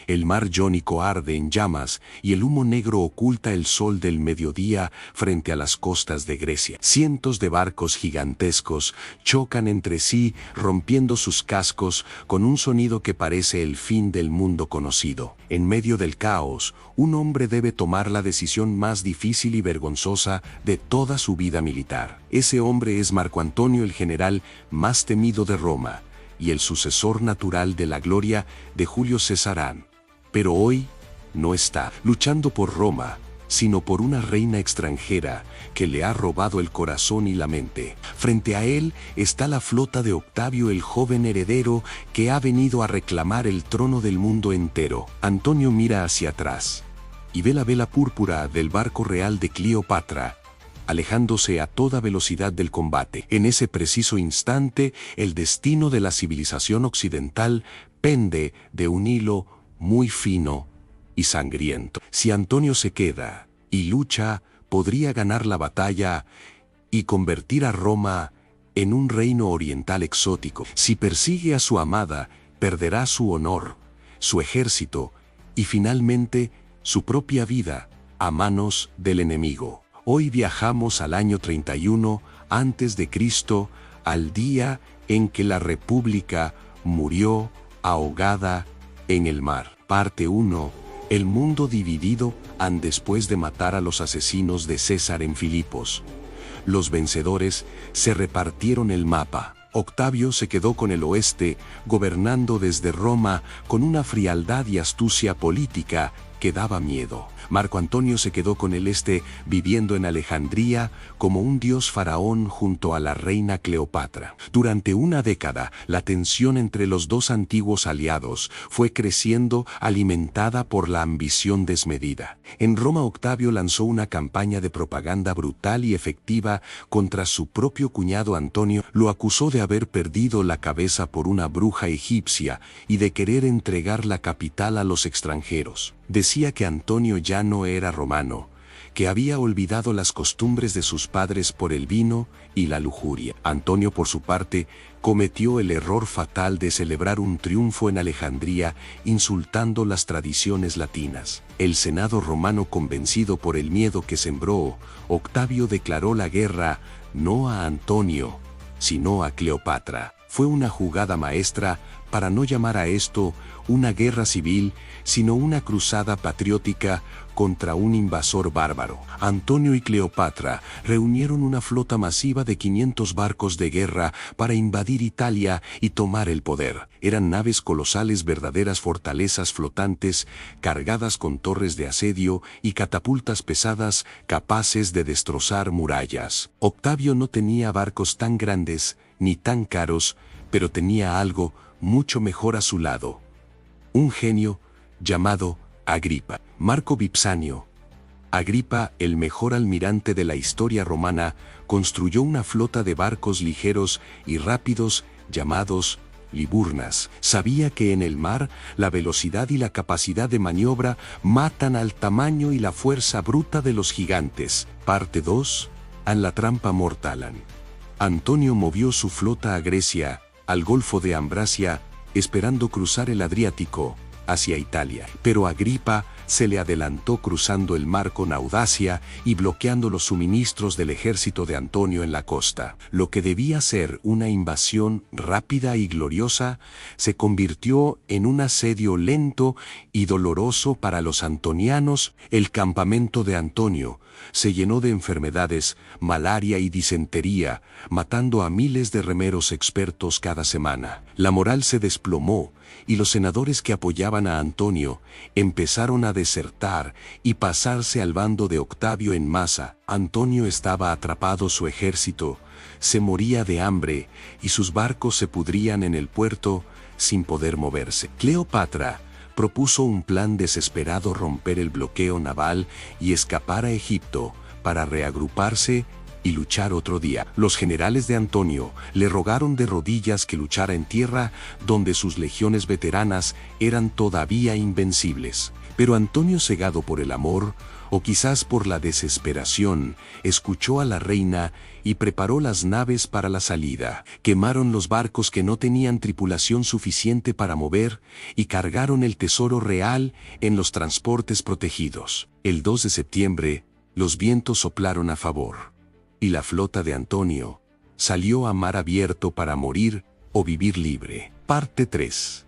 El mar Jónico arde en llamas y el humo negro oculta el sol del mediodía frente a las costas de Grecia. Cientos de barcos gigantescos chocan entre sí, rompiendo sus cascos con un sonido que parece el fin del mundo conocido. En medio del caos, un hombre debe tomar la decisión más difícil y vergonzosa de toda su vida militar. Ese hombre es Marco Antonio, el general más temido de Roma y el sucesor natural de la gloria de Julio César. Pero hoy no está luchando por Roma, sino por una reina extranjera que le ha robado el corazón y la mente. Frente a él está la flota de Octavio, el joven heredero que ha venido a reclamar el trono del mundo entero. Antonio mira hacia atrás y ve la vela púrpura del barco real de Cleopatra, alejándose a toda velocidad del combate. En ese preciso instante, el destino de la civilización occidental pende de un hilo muy fino y sangriento. Si Antonio se queda y lucha, podría ganar la batalla y convertir a Roma en un reino oriental exótico. Si persigue a su amada, perderá su honor, su ejército y finalmente su propia vida a manos del enemigo. Hoy viajamos al año 31 a.C., al día en que la República murió ahogada en el mar. Parte 1. El mundo dividido después de matar a los asesinos de César en Filipos. Los vencedores se repartieron el mapa. Octavio se quedó con el oeste, gobernando desde Roma con una frialdad y astucia política que daba miedo. Marco Antonio se quedó con el este, viviendo en Alejandría como un dios faraón junto a la reina Cleopatra. Durante una década, la tensión entre los dos antiguos aliados fue creciendo, alimentada por la ambición desmedida. En Roma, Octavio lanzó una campaña de propaganda brutal y efectiva contra su propio cuñado Antonio. Lo acusó de haber perdido la cabeza por una bruja egipcia y de querer entregar la capital a los extranjeros. Decía que Antonio ya no era romano, que había olvidado las costumbres de sus padres por el vino y la lujuria. Antonio, por su parte, cometió el error fatal de celebrar un triunfo en Alejandría, insultando las tradiciones latinas. El Senado romano, convencido por el miedo que sembró, Octavio declaró la guerra no a Antonio, sino a Cleopatra. Fue una jugada maestra para no llamar a esto una guerra civil, sino una cruzada patriótica contra un invasor bárbaro. Antonio y Cleopatra reunieron una flota masiva de 500 barcos de guerra para invadir Italia y tomar el poder. Eran naves colosales, verdaderas fortalezas flotantes, cargadas con torres de asedio y catapultas pesadas capaces de destrozar murallas. Octavio no tenía barcos tan grandes ni tan caros, pero tenía algo mucho mejor a su lado: un genio llamado Agripa. Marco Vipsanio. Agripa, el mejor almirante de la historia romana, construyó una flota de barcos ligeros y rápidos llamados Liburnas. Sabía que en el mar la velocidad y la capacidad de maniobra matan al tamaño y la fuerza bruta de los gigantes. Parte 2. En la trampa mortal. Antonio movió su flota a Grecia, al Golfo de Ambracia, esperando cruzar el Adriático hacia Italia. Pero Agripa se le adelantó cruzando el mar con audacia y bloqueando los suministros del ejército de Antonio en la costa. Lo que debía ser una invasión rápida y gloriosa se convirtió en un asedio lento y doloroso para los antonianos. El campamento de Antonio se llenó de enfermedades, malaria y disentería, matando a miles de remeros expertos cada semana. La moral se desplomó y los senadores que apoyaban a Antonio empezaron a desertar y pasarse al bando de Octavio en masa. Antonio estaba atrapado, su ejército se moría de hambre y sus barcos se pudrían en el puerto sin poder moverse. Cleopatra propuso un plan desesperado: romper el bloqueo naval y escapar a Egipto para reagruparse y luchar otro día. Los generales de Antonio le rogaron de rodillas que luchara en tierra, donde sus legiones veteranas eran todavía invencibles. Pero Antonio, cegado por el amor, o quizás por la desesperación, escuchó a la reina y preparó las naves para la salida. Quemaron los barcos que no tenían tripulación suficiente para mover y cargaron el tesoro real en los transportes protegidos. El 2 de septiembre, los vientos soplaron a favor, y la flota de Antonio salió a mar abierto para morir o vivir libre. Parte 3.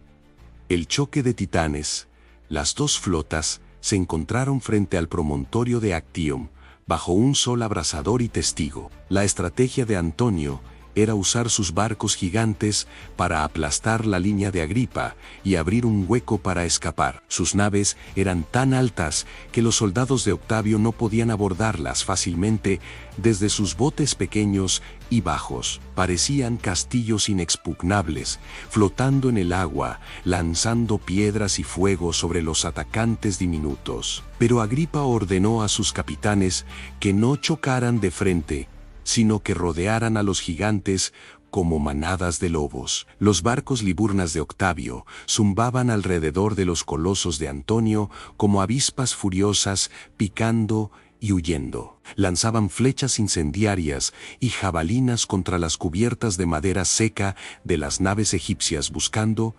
El choque de titanes. Las dos flotas se encontraron frente al promontorio de Actium, bajo un sol abrasador y testigo. La estrategia de Antonio era usar sus barcos gigantes para aplastar la línea de Agripa y abrir un hueco para escapar. Sus naves eran tan altas que los soldados de Octavio no podían abordarlas fácilmente desde sus botes pequeños y bajos. Parecían castillos inexpugnables, flotando en el agua, lanzando piedras y fuego sobre los atacantes diminutos. Pero Agripa ordenó a sus capitanes que no chocaran de frente, sino que rodearan a los gigantes como manadas de lobos. Los barcos liburnas de Octavio zumbaban alrededor de los colosos de Antonio como avispas furiosas, picando y huyendo. Lanzaban flechas incendiarias y jabalinas contra las cubiertas de madera seca de las naves egipcias buscando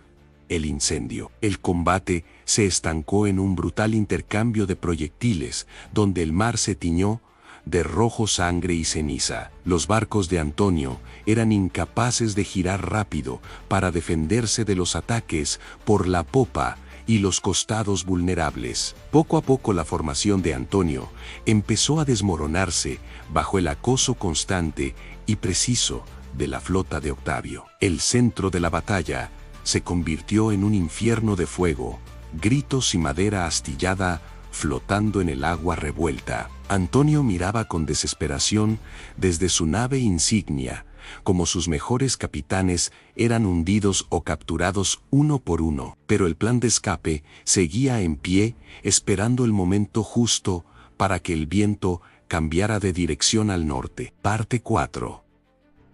el incendio. El combate se estancó en un brutal intercambio de proyectiles, donde el mar se tiñó de rojo sangre y ceniza. Los barcos de Antonio eran incapaces de girar rápido para defenderse de los ataques por la popa y los costados vulnerables. Poco a poco la formación de Antonio empezó a desmoronarse bajo el acoso constante y preciso de la flota de Octavio. El centro de la batalla se convirtió en un infierno de fuego, gritos y madera astillada flotando en el agua revuelta. Antonio miraba con desesperación desde su nave insignia, como sus mejores capitanes eran hundidos o capturados uno por uno. Pero el plan de escape seguía en pie, esperando el momento justo para que el viento cambiara de dirección al norte. Parte 4.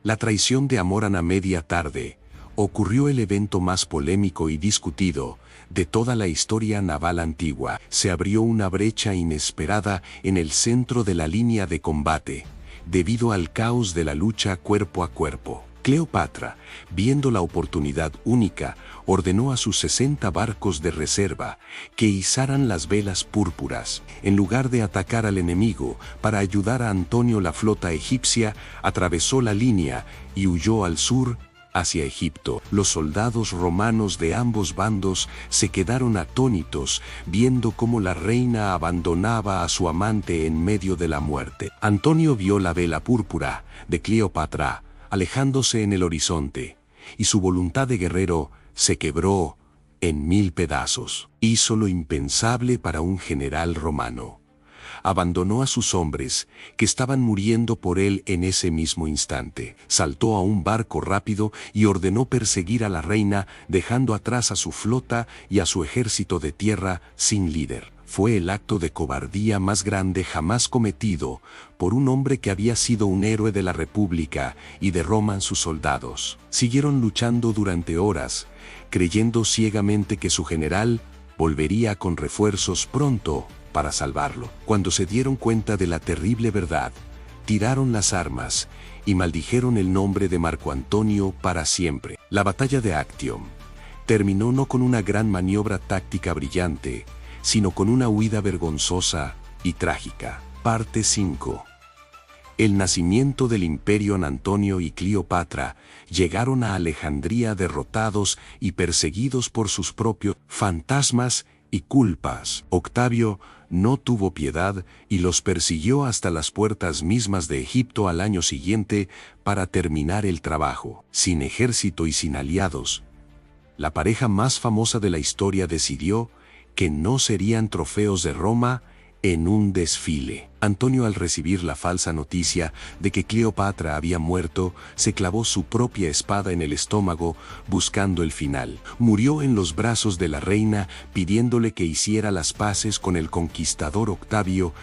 La traición de Amorán. A media tarde ocurrió el evento más polémico y discutido de toda la historia naval antigua. Se abrió una brecha inesperada en el centro de la línea de combate, debido al caos de la lucha cuerpo a cuerpo. Cleopatra, viendo la oportunidad única, ordenó a sus 60 barcos de reserva que izaran las velas púrpuras. En lugar de atacar al enemigo para ayudar a Antonio, la flota egipcia atravesó la línea y huyó al sur, hacia Egipto. Los soldados romanos de ambos bandos se quedaron atónitos viendo cómo la reina abandonaba a su amante en medio de la muerte. Antonio vio la vela púrpura de Cleopatra alejándose en el horizonte, y su voluntad de guerrero se quebró en 1000 pedazos. Hizo lo impensable para un general romano. Abandonó a sus hombres, que estaban muriendo por él en ese mismo instante. Saltó a un barco rápido y ordenó perseguir a la reina, dejando atrás a su flota y a su ejército de tierra sin líder. Fue el acto de cobardía más grande jamás cometido por un hombre que había sido un héroe de la República y de Roma. Sus soldados siguieron luchando durante horas, creyendo ciegamente que su general volvería con refuerzos pronto para salvarlo. Cuando se dieron cuenta de la terrible verdad, tiraron las armas y maldijeron el nombre de Marco Antonio para siempre. La batalla de Actium terminó no con una gran maniobra táctica brillante, sino con una huida vergonzosa y trágica. Parte 5. El nacimiento del imperio. Antonio y Cleopatra llegaron a Alejandría derrotados y perseguidos por sus propios fantasmas y culpas. Octavio no tuvo piedad y los persiguió hasta las puertas mismas de Egipto al año siguiente para terminar el trabajo. Sin ejército y sin aliados, la pareja más famosa de la historia decidió que no serían trofeos de Roma en un desfile. Antonio, al recibir la falsa noticia de que Cleopatra había muerto, se clavó su propia espada en el estómago buscando el final. Murió en los brazos de la reina pidiéndole que hiciera las paces con el conquistador Octavio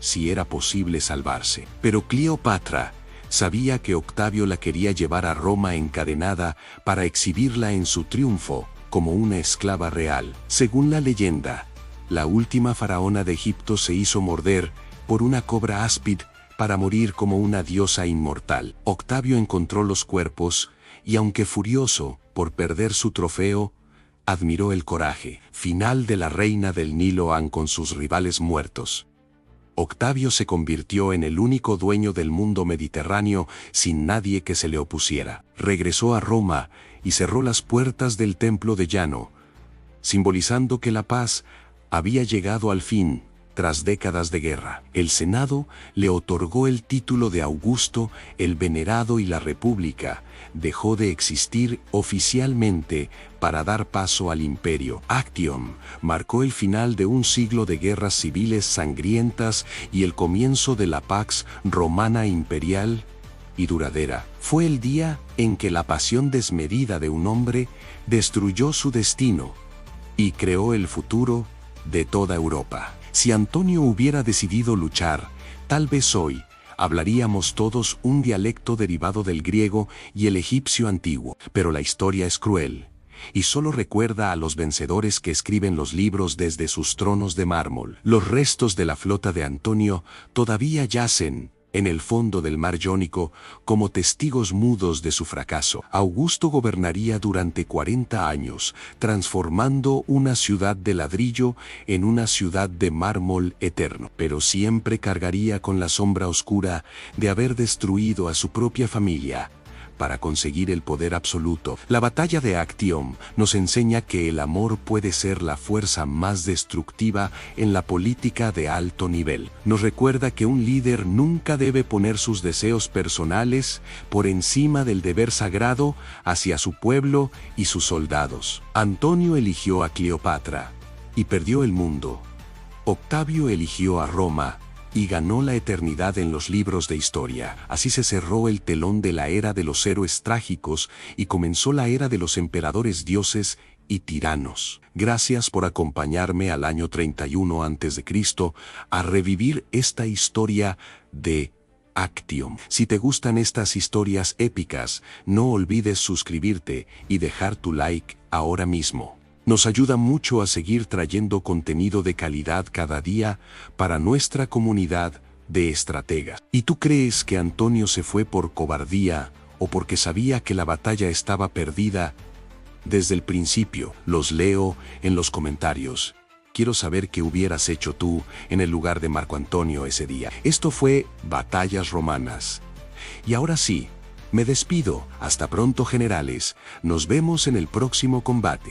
si era posible salvarse. Pero Cleopatra sabía que Octavio la quería llevar a Roma encadenada para exhibirla en su triunfo como una esclava real. Según la leyenda, la última faraona de Egipto se hizo morder por una cobra áspid para morir como una diosa inmortal. Octavio encontró los cuerpos y, aunque furioso por perder su trofeo, admiró el coraje final de la reina del Nilo con sus rivales muertos. Octavio se convirtió en el único dueño del mundo mediterráneo sin nadie que se le opusiera. Regresó a Roma y cerró las puertas del templo de Llano, simbolizando que la paz había llegado al fin tras décadas de guerra. El Senado le otorgó el título de Augusto el Venerado y la República dejó de existir oficialmente para dar paso al imperio. Actium marcó el final de un siglo de guerras civiles sangrientas y el comienzo de la Pax Romana imperial y duradera. Fue el día en que la pasión desmedida de un hombre destruyó su destino y creó el futuro de toda Europa. Si Antonio hubiera decidido luchar, tal vez hoy hablaríamos todos un dialecto derivado del griego y el egipcio antiguo. Pero la historia es cruel, y solo recuerda a los vencedores que escriben los libros desde sus tronos de mármol. Los restos de la flota de Antonio todavía yacen en el fondo del mar Jónico como testigos mudos de su fracaso. Augusto gobernaría durante 40 años, transformando una ciudad de ladrillo en una ciudad de mármol eterno, pero siempre cargaría con la sombra oscura de haber destruido a su propia familia para conseguir el poder absoluto. La batalla de Actium nos enseña que el amor puede ser la fuerza más destructiva en la política de alto nivel. Nos recuerda que un líder nunca debe poner sus deseos personales por encima del deber sagrado hacia su pueblo y sus soldados. Antonio eligió a Cleopatra y perdió el mundo. Octavio eligió a Roma y ganó la eternidad en los libros de historia. Así se cerró el telón de la era de los héroes trágicos y comenzó la era de los emperadores dioses y tiranos. Gracias por acompañarme al año 31 a.C. a revivir esta historia de Actium. Si te gustan estas historias épicas, no olvides suscribirte y dejar tu like ahora mismo. Nos ayuda mucho a seguir trayendo contenido de calidad cada día para nuestra comunidad de estrategas. ¿Y tú crees que Antonio se fue por cobardía o porque sabía que la batalla estaba perdida desde el principio? Los leo en los comentarios. Quiero saber qué hubieras hecho tú en el lugar de Marco Antonio ese día. Esto fue Batallas Romanas. Y ahora sí, me despido. Hasta pronto, generales. Nos vemos en el próximo combate.